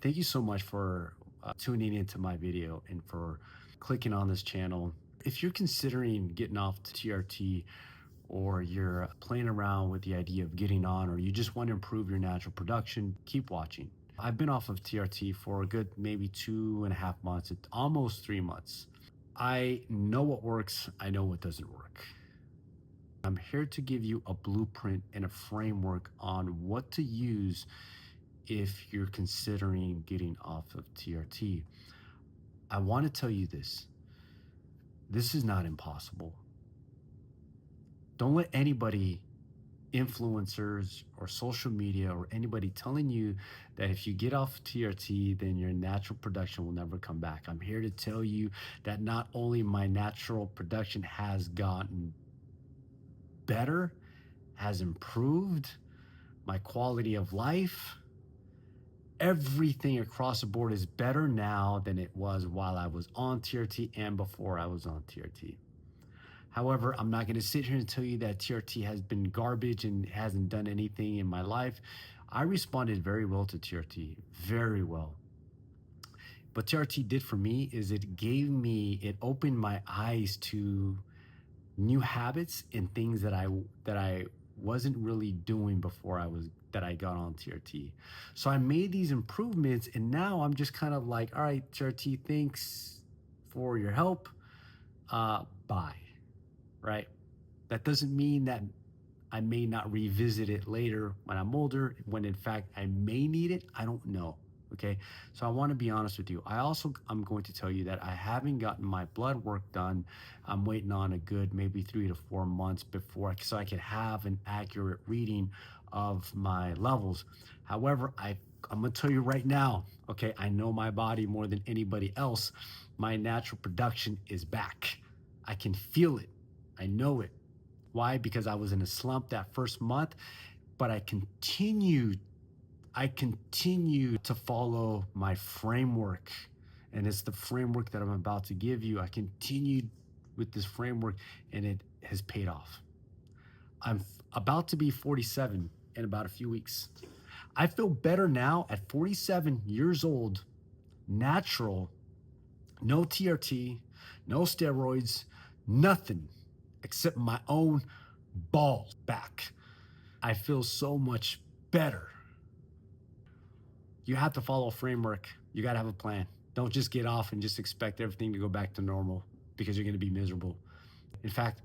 Thank you so much for tuning into my video and for clicking on this channel. If you're considering getting off TRT, or you're playing around with the idea of getting on, or you just want to improve your natural production, keep watching. I've been off of TRT for a good maybe 2.5 months, almost 3 months. I know what works, I know what doesn't work. I'm here to give you a blueprint and a framework on what to use if you're considering getting off of TRT. I want to tell you this is not impossible. Don't let anybody, influencers or social media or anybody telling you that if you get off TRT, then your natural production will never come back. I'm here to tell you that not only my natural production has gotten better, has improved, my quality of life, everything across the board is better now than it was while I was on TRT and before I was on TRT. However, I'm not going to sit here and tell you that TRT has been garbage and hasn't done anything in my life. I responded very well to TRT, very well. What TRT did for me is it opened my eyes to new habits and things that I wasn't really doing before I got on TRT. So I made these improvements, and now I'm just kind of like, all right, TRT, thanks for your help. Bye. Right? That doesn't mean that I may not revisit it later when I'm older, when in fact I may need it. I don't know. Okay. So I want to be honest with you. I'm going to tell you that I haven't gotten my blood work done. I'm waiting on a good maybe 3 to 4 months so I can have an accurate reading of my levels. However, I'm going to tell you right now, okay, I know my body more than anybody else. My natural production is back. I can feel it. I know it. Why? Because I was in a slump that first month, but I continued to follow my framework. And it's the framework that I'm about to give you. I continued with this framework and it has paid off. I'm about to be 47 in about a few weeks. I feel better now at 47 years old, natural, no TRT, no steroids, nothing except my own balls back. I feel so much better. You have to follow a framework. You got to have a plan. Don't just get off and just expect everything to go back to normal, because you're going to be miserable. In fact,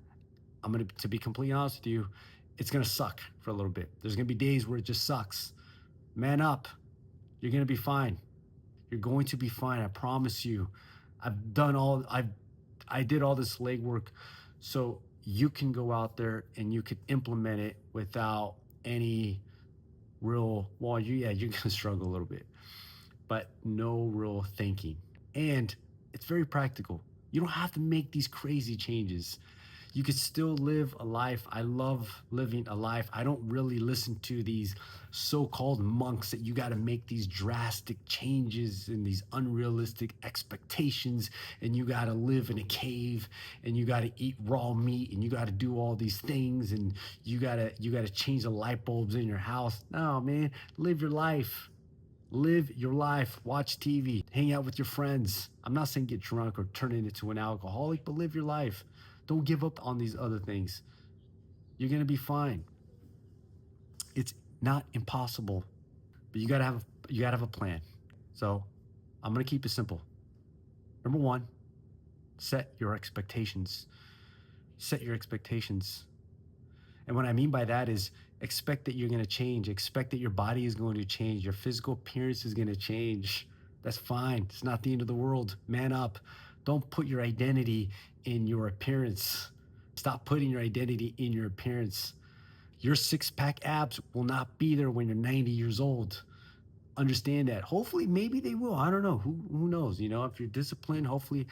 to be completely honest with you, it's going to suck for a little bit. There's going to be days where it just sucks. Man up. You're going to be fine. You're going to be fine. I promise you. I did all this legwork so you can go out there and you can implement it without any real, you're going to struggle a little bit, but no real thinking. And it's very practical. You don't have to make these crazy changes. You could still live a life. I love living a life. I don't really listen to these so-called monks that you got to make these drastic changes and these unrealistic expectations, and you got to live in a cave, and you got to eat raw meat, and you got to do all these things, and you got to change the light bulbs in your house. No, man, live your life. Live your life, watch TV, hang out with your friends. I'm not saying get drunk or turn into an alcoholic, but live your life. Don't give up on these other things. You're going to be fine. It's not impossible, but you got to have a plan. So I'm going to keep it simple. Number one, set your expectations. Set your expectations. And what I mean by that is expect that you're going to change. Expect that your body is going to change. Your physical appearance is going to change. That's fine. It's not the end of the world. Man up. Don't put your identity in your appearance. Stop putting your identity in your appearance. Your six-pack abs will not be there when you're 90 years old. Understand that. Hopefully, maybe they will. I don't know. Who knows? If you're disciplined, hopefully,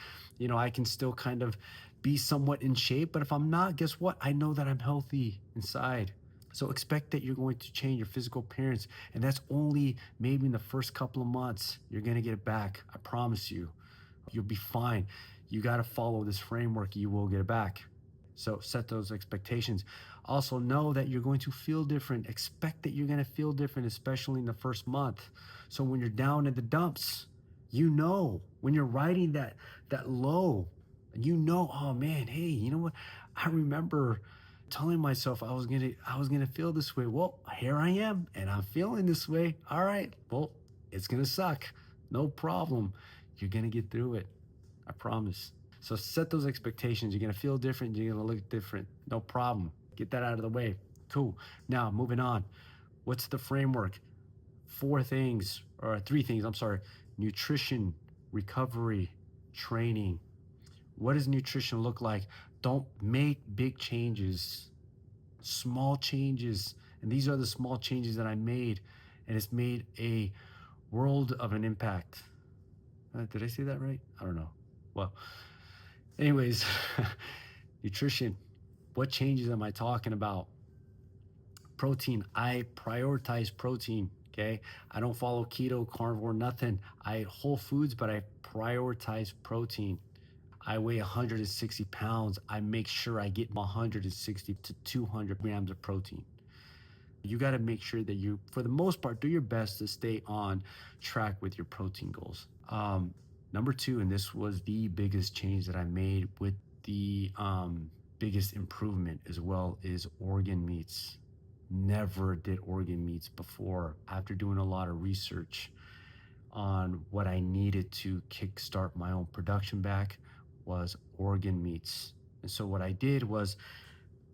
I can still kind of be somewhat in shape. But if I'm not, guess what? I know that I'm healthy inside. So expect that you're going to change your physical appearance. And that's only maybe in the first couple of months. You're going to get it back. I promise you. You'll be fine. You got to follow this framework. You will get it back. So set those expectations. Also, know that you're going to feel different. Expect that you're going to feel different, especially in the first month. So when you're down in the dumps, when you're riding that low, oh man, hey, you know what? I remember telling myself I was gonna feel this way. Well, here I am, and I'm feeling this way. All right, well, it's gonna suck. No problem. You're gonna get through it. I promise. So set those expectations. You're gonna feel different. You're gonna look different. No problem. Get that out of the way. Cool. Now moving on. What's the framework? Four things, or three things. I'm sorry. Nutrition, recovery, training. What does nutrition look like? Don't make big changes, small changes. And these are the small changes that I made. And it's made a world of an impact. Did I say that right? I don't know. Well, anyways, nutrition. What changes am I talking about? Protein. I prioritize protein. Okay. I don't follow keto, carnivore, nothing. I whole foods, but I prioritize protein. I weigh 160 pounds. I make sure I get 160 to 200 grams of protein. You got to make sure that you, for the most part, do your best to stay on track with your protein goals. Number two, and this was the biggest change that I made with the biggest improvement as well, is organ meats. Never did organ meats before. After doing a lot of research on what I needed to kickstart my own production back, was organ meats. And so what I did was,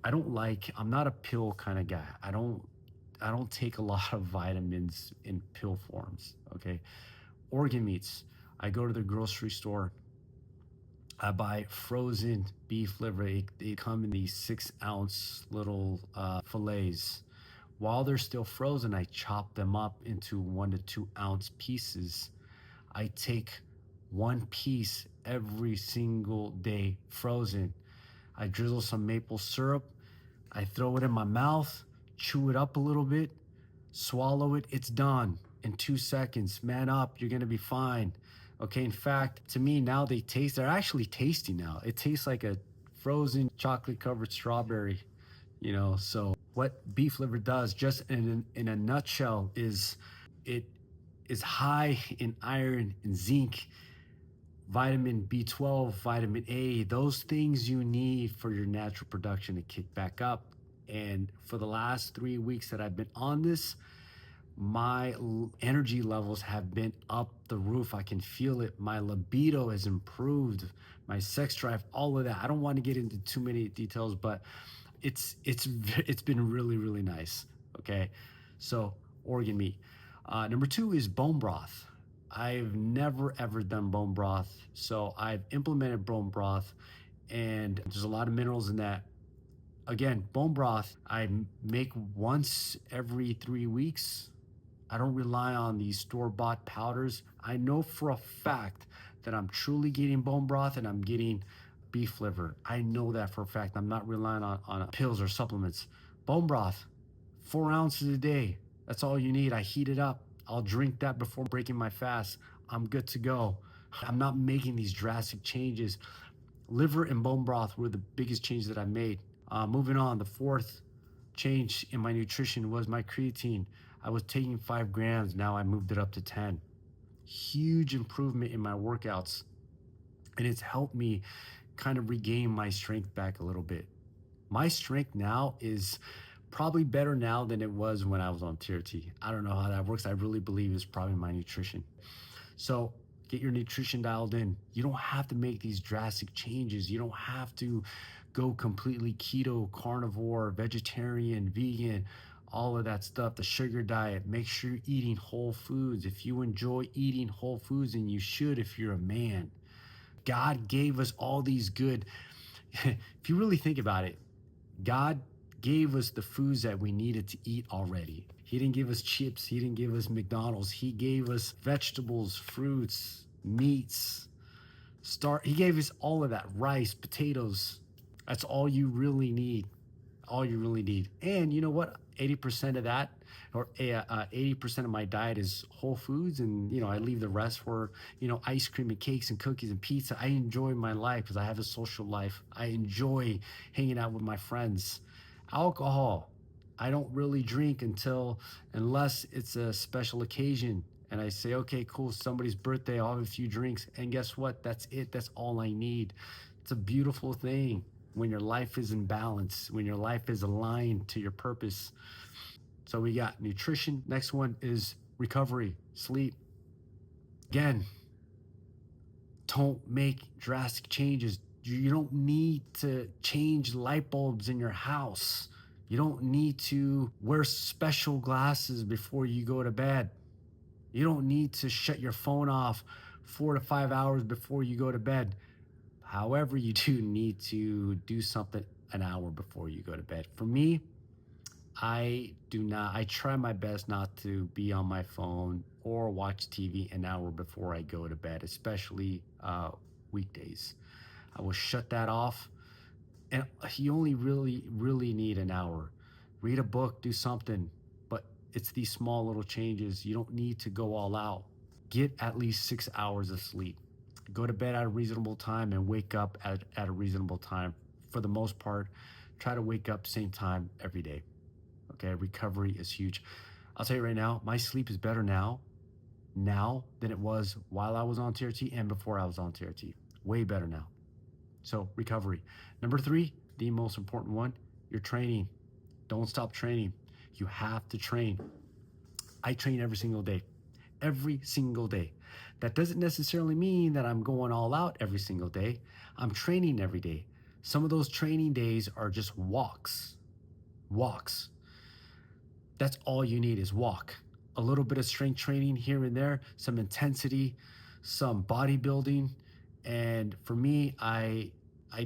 I'm not a pill kind of guy. I don't take a lot of vitamins in pill forms. Okay. Organ meats. I go to the grocery store. I buy frozen beef liver. They come in these 6-ounce little fillets. While they're still frozen, I chop them up into 1 to 2 ounce pieces. I take one piece every single day frozen. I drizzle some maple syrup. I throw it in my mouth, chew it up a little bit, swallow it. It's done in 2 seconds. Man up, you're gonna be fine. Okay, in fact, to me now they're actually tasty now. It tastes like a frozen chocolate covered strawberry, So what beef liver does, just in a nutshell, is it is high in iron and zinc, vitamin B12, vitamin A, those things you need for your natural production to kick back up. And for the last 3 weeks that I've been on this, my energy levels have been up the roof. I can feel it. My libido has improved, my sex drive, all of that. I don't want to get into too many details, but it's been really, really nice. Okay. So organ meat. Number two is bone broth. I've never ever done bone broth. So I've implemented bone broth, and there's a lot of minerals in that. Again, bone broth, I make once every 3 weeks. I don't rely on these store-bought powders. I know for a fact that I'm truly getting bone broth and I'm getting beef liver. I know that for a fact. I'm not relying on pills or supplements. Bone broth, 4 ounces a day. That's all you need. I heat it up. I'll drink that before breaking my fast. I'm good to go. I'm not making these drastic changes. Liver and bone broth were the biggest changes that I made. Moving on, the fourth change in my nutrition was my creatine. I was taking 5 grams. Now I moved it up to 10. Huge improvement in my workouts. And it's helped me kind of regain my strength back a little bit. My strength now is probably better now than it was when I was on TRT. I don't know how that works. I really believe it's probably my nutrition. So get your nutrition dialed in. You don't have to make these drastic changes. You don't have to go completely keto, carnivore, vegetarian, vegan, all of that stuff, the sugar diet. Make sure you're eating whole foods. If you enjoy eating whole foods, and you should if you're a man, God gave us all these good. If you really think about it, God gave us the foods that we needed to eat already. He didn't give us chips. He didn't give us McDonald's. He gave us vegetables, fruits, meats. He gave us all of that. Rice, potatoes. That's all you really need. All you really need. And you know what? 80% of that or 80% of my diet is whole foods, and I leave the rest for ice cream and cakes and cookies and pizza. I enjoy my life because I have a social life. I enjoy hanging out with my friends. Alcohol, I don't really drink unless it's a special occasion and I say, okay, cool, somebody's birthday, I'll have a few drinks. And guess what? That's it. That's all I need. It's a beautiful thing when your life is in balance, when your life is aligned to your purpose. So we got nutrition. Next one is recovery, sleep. Again, don't make drastic changes. You don't need to change light bulbs in your house. You don't need to wear special glasses before you go to bed. You don't need to shut your phone off 4 to 5 hours before you go to bed. However, you do need to do something an hour before you go to bed. For me, I try my best not to be on my phone or watch TV an hour before I go to bed, especially weekdays. I will shut that off. And you only really need an hour. Read a book, do something, but it's these small little changes. You don't need to go all out. Get at least 6 hours of sleep. Go to bed at a reasonable time and wake up at a reasonable time. For the most part, try to wake up same time every day. Okay, recovery is huge. I'll tell you right now, my sleep is better now than it was while I was on TRT and before I was on TRT. Way better now. So recovery. Number three, the most important one, your training. Don't stop training. You have to train. I train every single day. Every single day. That doesn't necessarily mean that I'm going all out every single day. I'm training every day. Some of those training days are just walks. Walks. That's all you need is walk. A little bit of strength training here and there, some intensity, some bodybuilding. And for me, I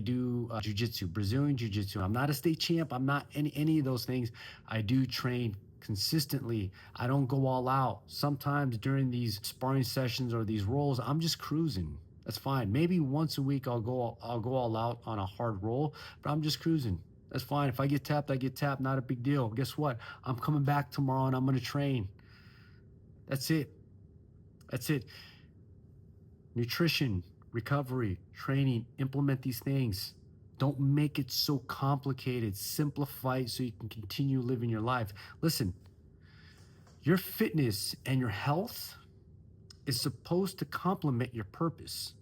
do jujitsu, Brazilian jiu-jitsu. I'm not a state champ. I'm not any of those things. I do train consistently. I don't go all out. Sometimes during these sparring sessions or these rolls, I'm just cruising. That's fine. Maybe once a week I'll go all out on a hard roll, but I'm just cruising. That's fine. If I get tapped, I get tapped. Not a big deal. Guess what? I'm coming back tomorrow and I'm going to train. That's it. That's it. Nutrition, recovery, training, implement these things. Don't make it so complicated. Simplify it so you can continue living your life. Listen, your fitness and your health is supposed to complement your purpose.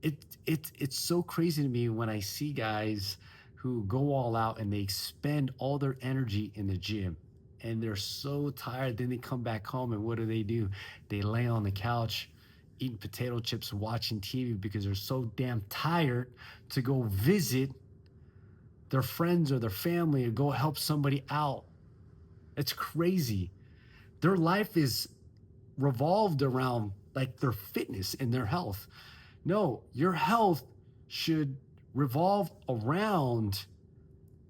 It's so crazy to me when I see guys who go all out and they expend all their energy in the gym and they're so tired. Then they come back home and what do? They lay on the couch eating potato chips, watching TV because they're so damn tired to go visit their friends or their family or go help somebody out. It's crazy. Their life is revolved around like their fitness and their health. No, your health should revolve around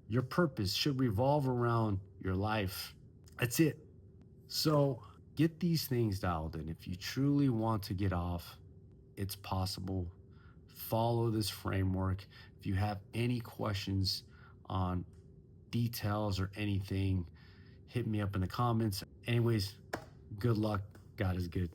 your purpose, should revolve around your life. That's it. So get these things dialed in. If you truly want to get off, it's possible. Follow this framework. If you have any questions on details or anything, hit me up in the comments. Anyways, good luck. God is good.